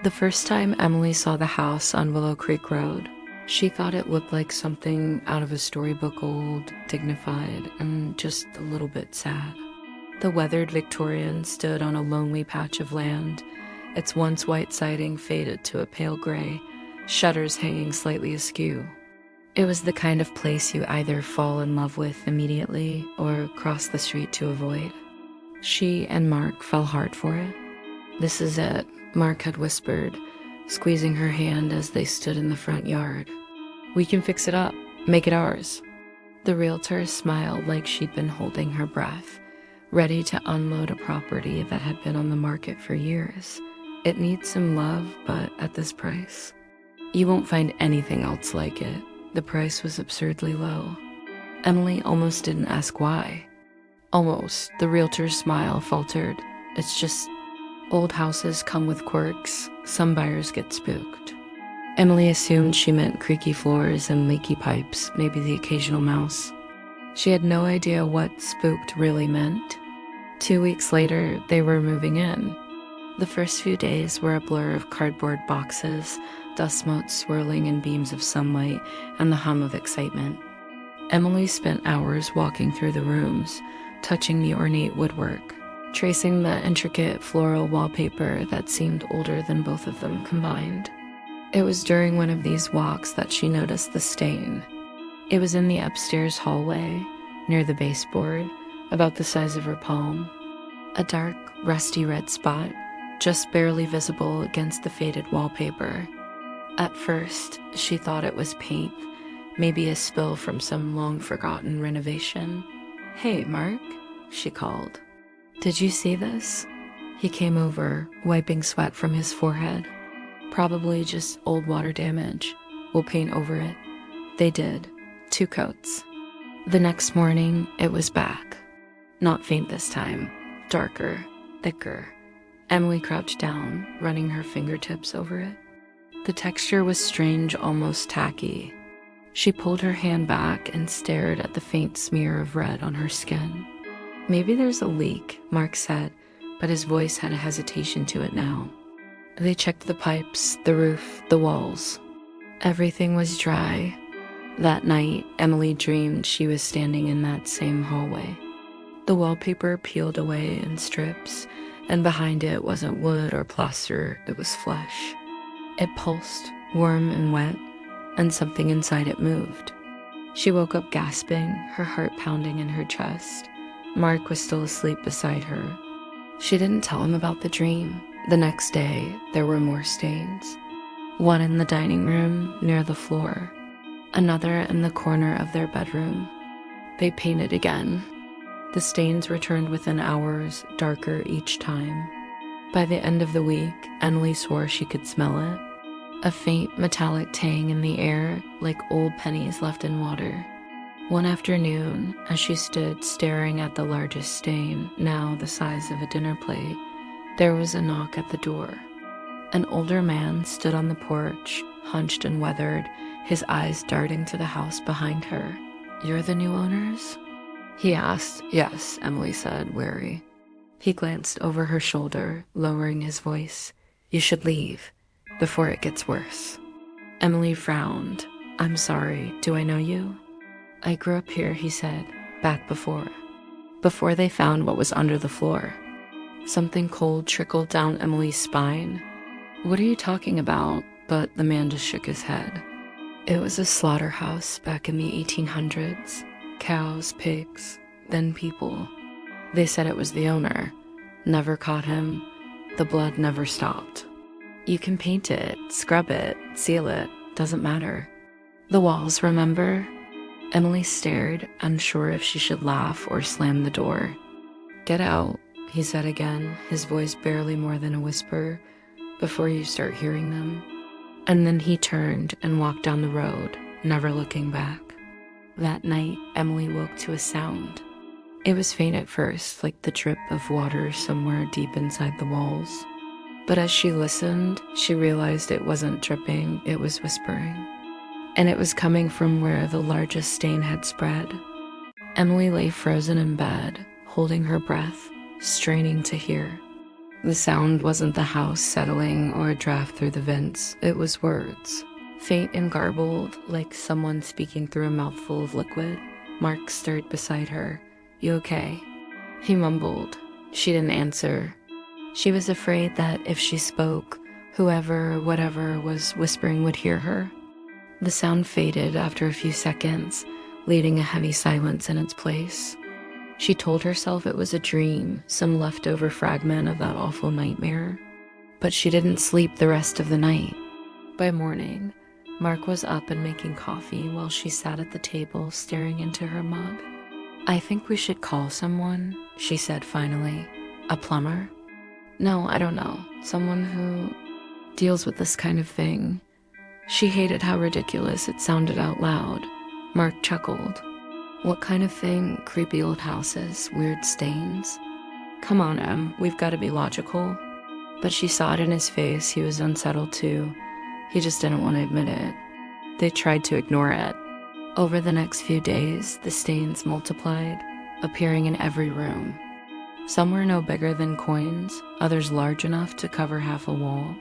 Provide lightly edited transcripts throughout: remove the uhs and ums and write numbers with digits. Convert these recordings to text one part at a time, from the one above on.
The first time Emily saw the house on Willow Creek Road, she thought it looked like something out of a storybook, old, dignified, and just a little bit sad. The weathered Victorian stood on a lonely patch of land, its once white siding faded to a pale gray, shutters hanging slightly askew. It was the kind of place you either fall in love with immediately or cross the street to avoid. She and Mark fell hard for it. "This is it," Mark had whispered, squeezing her hand as they stood in the front yard. "We can fix it up, make it ours." The realtor smiled like she'd been holding her breath, ready to unload a property that had been on the market for years. "It needs some love, but at this price, you won't find anything else like it." The price was absurdly low. Emily almost didn't ask why. Almost. The realtor's smile faltered. "It's just, old houses come with quirks. Some buyers get spooked." Emily assumed she meant creaky floors and leaky pipes, maybe the occasional mouse. She had no idea what spooked really meant. 2 weeks later, they were moving in. The first few days were a blur of cardboard boxes, dust motes swirling in beams of sunlight, and the hum of excitement. Emily spent hours walking through the rooms, touching the ornate woodwork, tracing the intricate floral wallpaper that seemed older than both of them combined. It was during one of these walks that she noticed the stain. It was in the upstairs hallway, near the baseboard, about the size of her palm. A dark, rusty red spot, just barely visible against the faded wallpaper. At first, she thought it was paint, maybe a spill from some long-forgotten renovation. "Hey, Mark," she called. "Did you see this?" He came over, wiping sweat from his forehead. "Probably just old water damage. We'll paint over it." They did. 2 coats. The next morning, it was back. Not faint this time. Darker, thicker. Emily crouched down, running her fingertips over it. The texture was strange, almost tacky. She pulled her hand back and stared at the faint smear of red on her skin. "Maybe there's a leak," Mark said, but his voice had a hesitation to it now. They checked the pipes, the roof, the walls. Everything was dry. That night, Emily dreamed she was standing in that same hallway. The wallpaper peeled away in strips, and behind it wasn't wood or plaster, it was flesh. It pulsed, warm and wet, and something inside it moved. She woke up gasping, her heart pounding in her chest. Mark was still asleep beside her. She didn't tell him about the dream. The next day, there were more stains. One in the dining room, near the floor. Another in the corner of their bedroom. They painted again. The stains returned within hours, darker each time. By the end of the week, Emily swore she could smell it. A faint metallic tang in the air, like old pennies left in water. One afternoon, as she stood staring at the largest stain, now the size of a dinner plate, there was a knock at the door. An older man stood on the porch, hunched and weathered, his eyes darting to the house behind her. "You're the new owners?" he asked. "Yes," Emily said, wary. He glanced over her shoulder, lowering his voice. "You should leave, before it gets worse." Emily frowned. "I'm sorry, do I know you?" "I grew up here," he said, "back before they found what was under the floor." Something cold trickled down Emily's spine. "What are you talking about?" But the man just shook his head. "It was a slaughterhouse back in the 1800s. Cows, pigs, then people. They said it was the owner. Never caught him. The blood never stopped. You can paint it, scrub it, seal it, doesn't matter. The walls, remember?" Emily stared, unsure if she should laugh or slam the door. "Get out," he said again, his voice barely more than a whisper, "before you start hearing them." And then he turned and walked down the road, never looking back. That night, Emily woke to a sound. It was faint at first, like the drip of water somewhere deep inside the walls. But as she listened, she realized it wasn't dripping, it was whispering. And it was coming from where the largest stain had spread. Emily lay frozen in bed, holding her breath, straining to hear. The sound wasn't the house settling or a draft through the vents, it was words. Faint and garbled, like someone speaking through a mouthful of liquid. Mark stirred beside her. "You okay?" He mumbled. She didn't answer. She was afraid that if she spoke, whoever or whatever was whispering would hear her. The sound faded after a few seconds, leaving a heavy silence in its place. She told herself it was a dream, some leftover fragment of that awful nightmare. But she didn't sleep the rest of the night. By morning, Mark was up and making coffee while she sat at the table staring into her mug. "I think we should call someone," she said finally. "A plumber?" "No, I don't know. Someone who deals with this kind of thing." She hated how ridiculous it sounded out loud. Mark chuckled. "What kind of thing? Creepy old houses, weird stains?" "Come on, Em, we've got to be logical." But she saw it in his face. He was unsettled too. He just didn't want to admit it. They tried to ignore it. Over the next few days, the stains multiplied, appearing in every room. Some were no bigger than coins, others large enough to cover half a wall.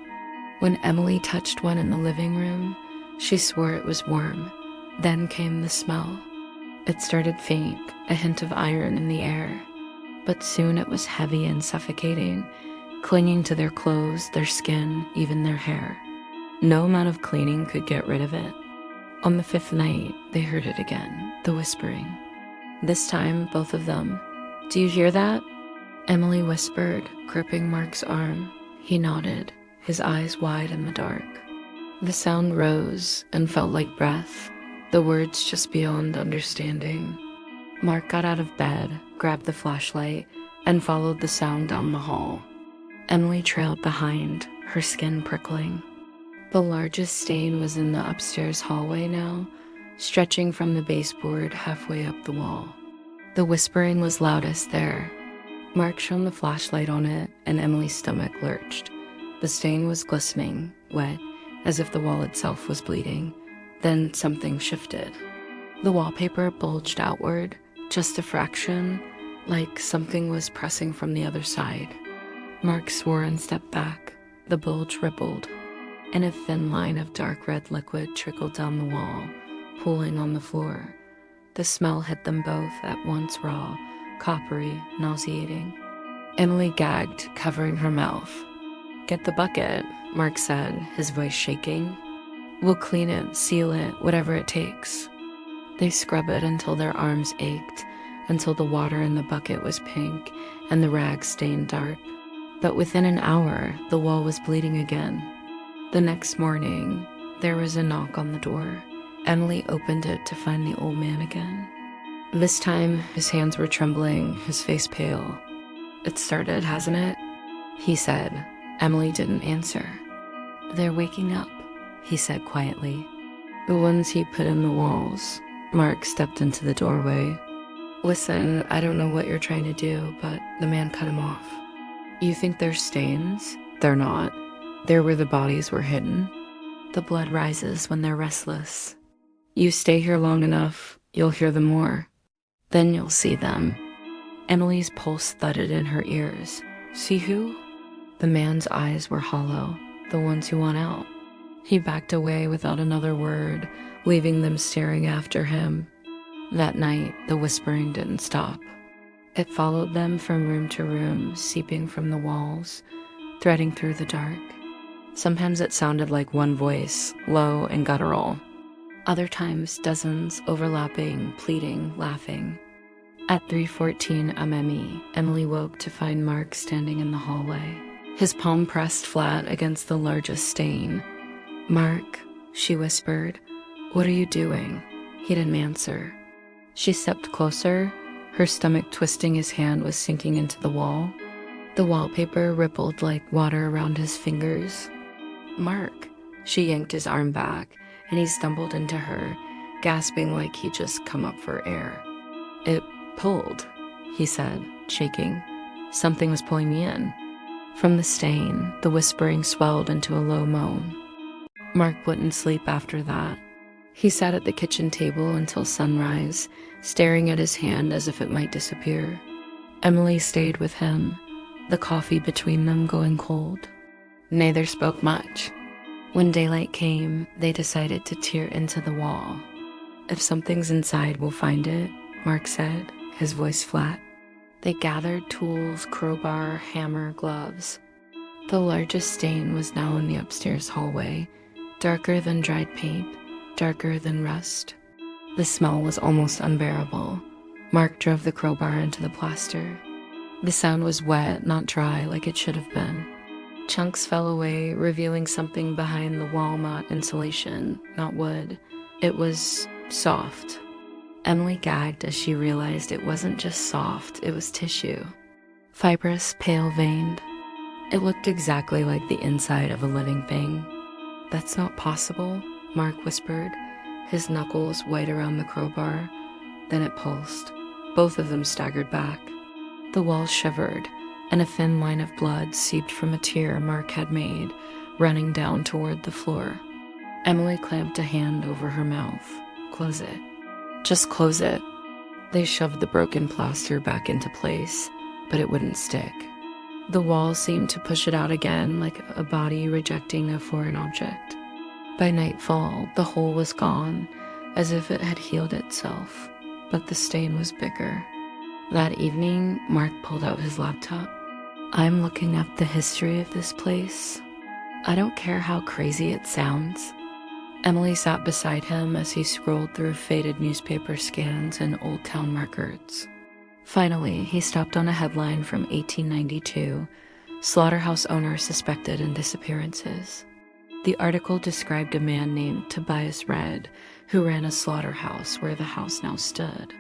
When Emily touched one in the living room, she swore it was warm. Then came the smell. It started faint, a hint of iron in the air. But soon it was heavy and suffocating, clinging to their clothes, their skin, even their hair. No amount of cleaning could get rid of it. On the 5th night, they heard it again, the whispering. This time, both of them. "Do you hear that?" Emily whispered, gripping Mark's arm. He nodded, his eyes wide in the dark. The sound rose and felt like breath, the words just beyond understanding. Mark got out of bed, grabbed the flashlight, and followed the sound down the hall. Emily trailed behind, her skin prickling. The largest stain was in the upstairs hallway now, stretching from the baseboard halfway up the wall. The whispering was loudest there. Mark shone the flashlight on it, and Emily's stomach lurched. The stain was glistening, wet, as if the wall itself was bleeding. Then something shifted. The wallpaper bulged outward, just a fraction, like something was pressing from the other side. Mark swore and stepped back. The bulge rippled, and a thin line of dark red liquid trickled down the wall, pooling on the floor. The smell hit them both at once, raw, coppery, nauseating. Emily gagged, covering her mouth. "Get the bucket," Mark said, his voice shaking. "We'll clean it, seal it, whatever it takes." They scrubbed it until their arms ached, until the water in the bucket was pink and the rags stained dark. But within an hour, the wall was bleeding again. The next morning, there was a knock on the door. Emily opened it to find the old man again. This time, his hands were trembling, his face pale. "It started, hasn't it?" he said. Emily didn't answer. "They're waking up," he said quietly. "The ones he put in the walls." Mark stepped into the doorway. "Listen, I don't know what you're trying to do, but the man cut him off." "You think they're stains?" "They're not. They're where the bodies were hidden. The blood rises when they're restless. You stay here long enough, you'll hear them more. Then you'll see them." Emily's pulse thudded in her ears. "See who?" The man's eyes were hollow, the ones who want out. He backed away without another word, leaving them staring after him. That night, the whispering didn't stop. It followed them from room to room, seeping from the walls, threading through the dark. Sometimes it sounded like one voice, low and guttural. Other times, dozens, overlapping, pleading, laughing. At 3:14 a.m., Emily woke to find Mark standing in the hallway, his palm pressed flat against the largest stain. "Mark," she whispered, "what are you doing?" He didn't answer. She stepped closer, her stomach twisting. His hand was sinking into the wall. The wallpaper rippled like water around his fingers. "Mark." She yanked his arm back, and he stumbled into her, gasping like he'd just come up for air. "It pulled," he said, shaking. "Something was pulling me in." From the stain, the whispering swelled into a low moan. Mark wouldn't sleep after that. He sat at the kitchen table until sunrise, staring at his hand as if it might disappear. Emily stayed with him, the coffee between them going cold. Neither spoke much. When daylight came, they decided to tear into the wall. "If something's inside, we'll find it," Mark said, his voice flat. They gathered tools, crowbar, hammer, gloves. The largest stain was now in the upstairs hallway, darker than dried paint, darker than rust. The smell was almost unbearable. Mark drove the crowbar into the plaster. The sound was wet, not dry like it should have been. Chunks fell away, revealing something behind the walnut insulation, not wood. It was soft. Emily gagged as she realized it wasn't just soft, it was tissue. Fibrous, pale-veined. It looked exactly like the inside of a living thing. "That's not possible," Mark whispered, his knuckles white around the crowbar. Then it pulsed. Both of them staggered back. The walls shivered, and a thin line of blood seeped from a tear Mark had made, running down toward the floor. Emily clamped a hand over her mouth. "Close it. Just close it." They shoved the broken plaster back into place, but it wouldn't stick. The wall seemed to push it out again, like a body rejecting a foreign object. By nightfall, the hole was gone, as if it had healed itself, but the stain was bigger. That evening, Mark pulled out his laptop. "I'm looking up the history of this place. I don't care how crazy it sounds." Emily sat beside him as he scrolled through faded newspaper scans and old town records. Finally, he stopped on a headline from 1892, "Slaughterhouse owner suspected in disappearances." The article described a man named Tobias Red, who ran a slaughterhouse where the house now stood.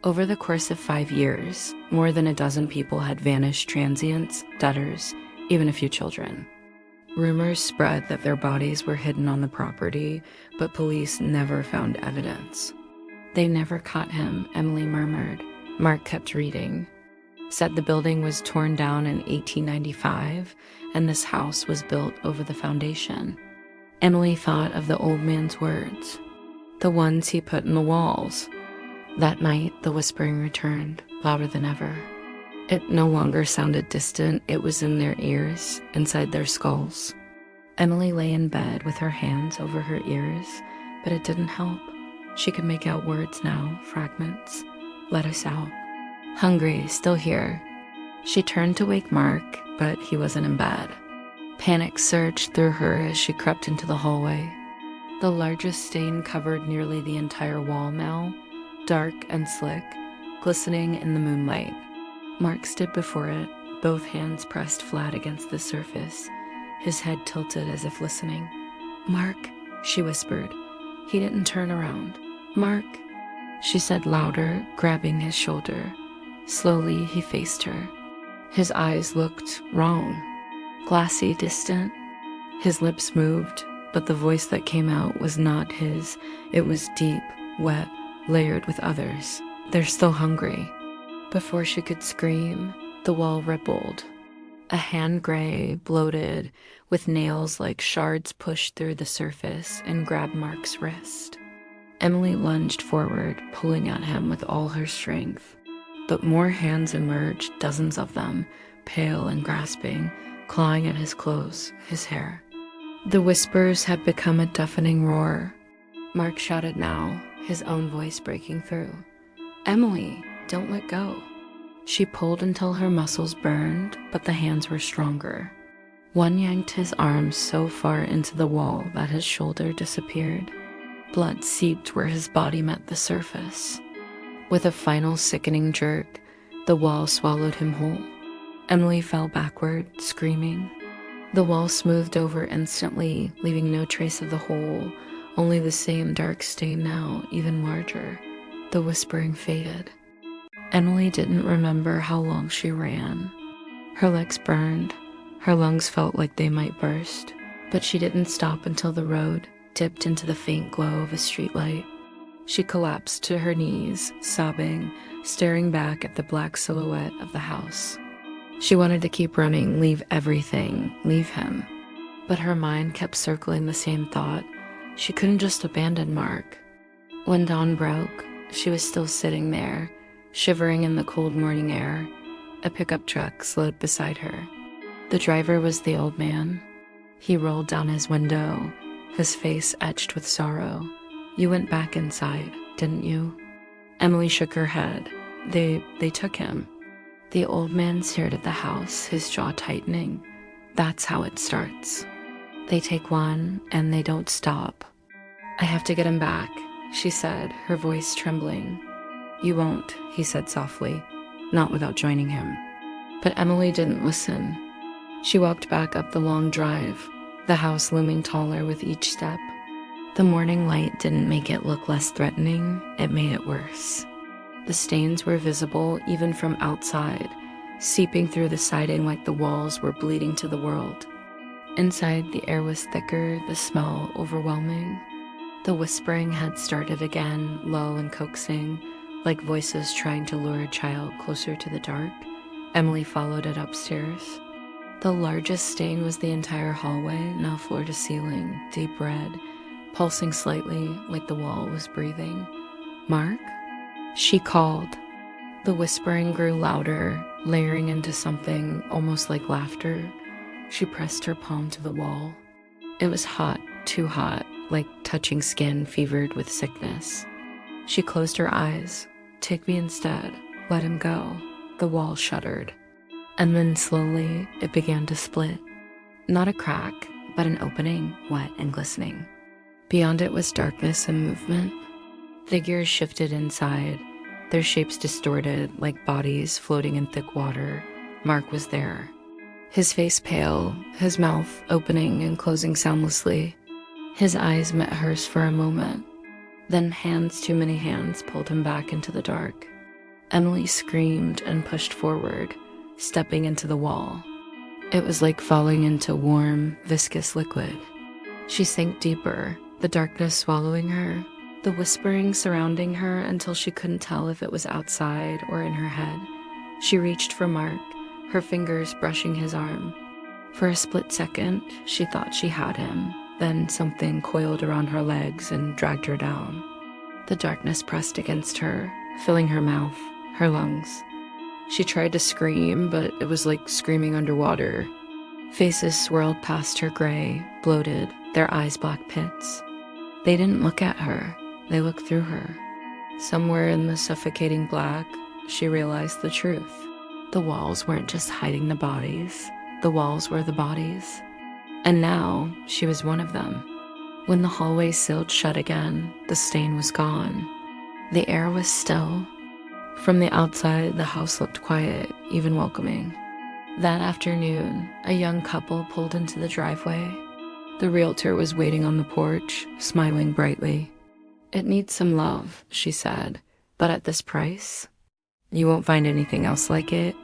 Over the course of 5 years, more than a dozen people had vanished: transients, debtors, even a few children. Rumors spread that their bodies were hidden on the property, but police never found evidence. "They never caught him," Emily murmured. Mark kept reading. Said the building was torn down in 1895, and this house was built over the foundation. Emily thought of the old man's words, the ones he put in the walls. That night, the whispering returned, louder than ever. It no longer sounded distant, it was in their ears, inside their skulls. Emily lay in bed with her hands over her ears, but it didn't help. She could make out words now, fragments. "Let us out." "Hungry, still here." She turned to wake Mark, but he wasn't in bed. Panic surged through her as she crept into the hallway. The largest stain covered nearly the entire wall now, dark and slick, glistening in the moonlight. Mark stood before it, both hands pressed flat against the surface, his head tilted as if listening. "Mark," she whispered. He didn't turn around. "Mark," she said louder, grabbing his shoulder. Slowly, he faced her. His eyes looked wrong, glassy, distant. His lips moved, but the voice that came out was not his. It was deep, wet, layered with others. "They're still hungry." Before she could scream, the wall rippled. A hand gray, bloated, with nails like shards pushed through the surface and grabbed Mark's wrist. Emily lunged forward, pulling at him with all her strength. But more hands emerged, dozens of them, pale and grasping, clawing at his clothes, his hair. The whispers had become a deafening roar. Mark shouted now, his own voice breaking through. "Emily, don't let go." She pulled until her muscles burned, but the hands were stronger. One yanked his arm so far into the wall that his shoulder disappeared. Blood seeped where his body met the surface. With a final sickening jerk, the wall swallowed him whole. Emily fell backward, screaming. The wall smoothed over instantly, leaving no trace of the hole, only the same dark stain now, even larger. The whispering faded. Emily didn't remember how long she ran. Her legs burned. Her lungs felt like they might burst. But she didn't stop until the road dipped into the faint glow of a streetlight. She collapsed to her knees, sobbing, staring back at the black silhouette of the house. She wanted to keep running, leave everything, leave him. But her mind kept circling the same thought. She couldn't just abandon Mark. When dawn broke, she was still sitting there, shivering in the cold morning air. A pickup truck slowed beside her. The driver was the old man. He rolled down his window, his face etched with sorrow. "You went back inside, didn't you?" Emily shook her head. They took him. The old man stared at the house, his jaw tightening. "That's how it starts. They take one, and they don't stop." "I have to get him back," she said, her voice trembling. "You won't," he said softly, "not without joining him." But Emily didn't listen. She walked back up the long drive, the house looming taller with each step. The morning light didn't make it look less threatening, it made it worse. The stains were visible even from outside, seeping through the siding like the walls were bleeding to the world. Inside, the air was thicker, the smell overwhelming. The whispering had started again, low and coaxing, like voices trying to lure a child closer to the dark. Emily followed it upstairs. The largest stain was the entire hallway, now floor to ceiling, deep red, pulsing slightly like the wall was breathing. "Mark?" She called. The whispering grew louder, layering into something almost like laughter. She pressed her palm to the wall. It was hot, too hot, like touching skin fevered with sickness. She closed her eyes. "Take me instead. Let him go." The wall shuddered. And then slowly, it began to split. Not a crack, but an opening, wet and glistening. Beyond it was darkness and movement. Figures shifted inside, their shapes distorted like bodies floating in thick water. Mark was there. His face pale, his mouth opening and closing soundlessly. His eyes met hers for a moment. Then hands, too many hands, pulled him back into the dark. Emily screamed and pushed forward, stepping into the wall. It was like falling into warm, viscous liquid. She sank deeper, the darkness swallowing her, the whispering surrounding her until she couldn't tell if it was outside or in her head. She reached for Mark, her fingers brushing his arm. For a split second, she thought she had him. Then something coiled around her legs and dragged her down. The darkness pressed against her, filling her mouth, her lungs. She tried to scream, but it was like screaming underwater. Faces swirled past her gray, bloated, their eyes black pits. They didn't look at her, they looked through her. Somewhere in the suffocating black, she realized the truth. The walls weren't just hiding the bodies, the walls were the bodies. And now, she was one of them. When the hallway sealed shut again, the stain was gone. The air was still. From the outside, the house looked quiet, even welcoming. That afternoon, a young couple pulled into the driveway. The realtor was waiting on the porch, smiling brightly. "It needs some love," she said, "but at this price, you won't find anything else like it."